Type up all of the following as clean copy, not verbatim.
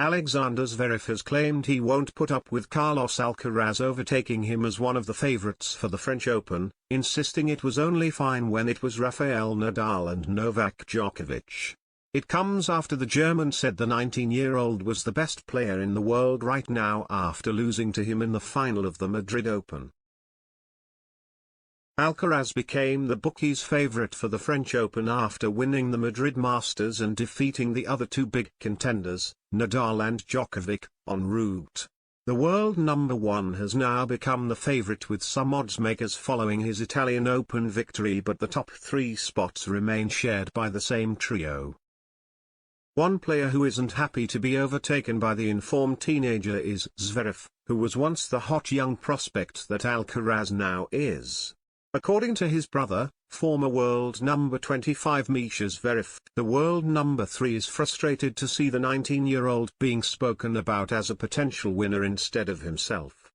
Alexander Zverev has claimed he won't put up with Carlos Alcaraz overtaking him as one of the favorites for the French Open, insisting it was only fine when it was Rafael Nadal and Novak Djokovic. It comes after the German said the 19-year-old was the best player in the world right now after losing to him in the final of the Madrid Open. Alcaraz became the bookies' favorite for the French Open after winning the Madrid Masters and defeating the other two big contenders, Nadal and Djokovic, en route. The world number one has now become the favorite with some odds makers following his Italian Open victory, but the top three spots remain shared by the same trio. One player who isn't happy to be overtaken by the informed teenager is Zverev, who was once the hot young prospect that Alcaraz now is. According to his brother, former world number 25 Mischa Zverev, the world number 3 is frustrated to see the 19-year-old being spoken about as a potential winner instead of himself.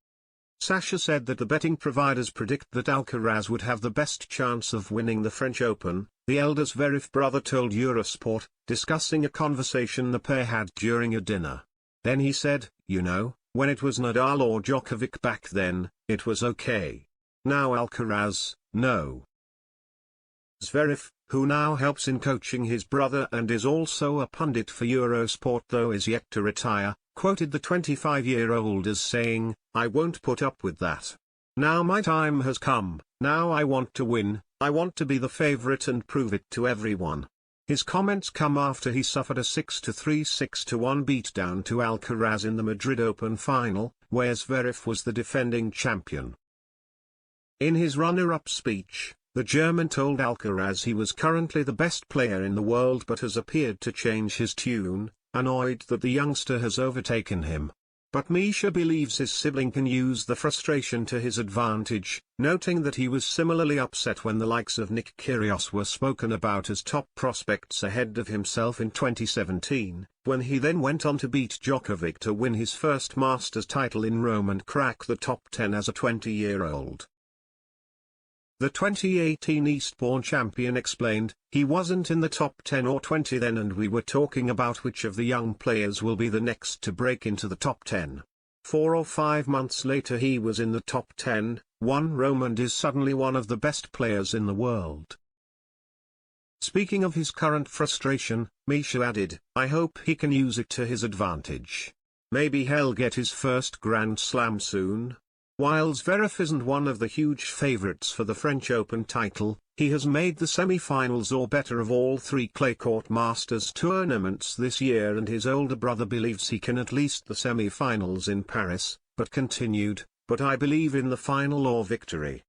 Sascha said that the betting providers predict that Alcaraz would have the best chance of winning the French Open, the elder Zverev brother told Eurosport, discussing a conversation the pair had during a dinner. Then he said, "You know, when it was Nadal or Djokovic back then, it was okay. Now Alcaraz, no." Zverev, who now helps in coaching his brother and is also a pundit for Eurosport though is yet to retire, quoted the 25-year-old as saying, "I won't put up with that. Now my time has come, now I want to win, I want to be the favorite and prove it to everyone." His comments come after he suffered a 6-3 6-1 beatdown to Alcaraz in the Madrid Open final, where Zverev was the defending champion. In his runner-up speech, the German told Alcaraz he was currently the best player in the world but has appeared to change his tune, annoyed that the youngster has overtaken him. But Mischa believes his sibling can use the frustration to his advantage, noting that he was similarly upset when the likes of Nick Kyrgios were spoken about as top prospects ahead of himself in 2017, when he then went on to beat Djokovic to win his first Masters title in Rome and crack the top 10 as a 20-year-old. The 2018 Eastbourne champion explained, "He wasn't in the top 10 or 20 then and we were talking about which of the young players will be the next to break into the top 10. 4 or 5 months later he was in the top 10, won Rome and is suddenly one of the best players in the world." Speaking of his current frustration, Mischa added, "I hope he can use it to his advantage. Maybe he'll get his first Grand Slam soon." While Zverev isn't one of the huge favorites for the French Open title, he has made the semi-finals or better of all 3 clay court Masters tournaments this year and his older brother believes he can at least the semi-finals in Paris, but continued, "But I believe in the final or victory."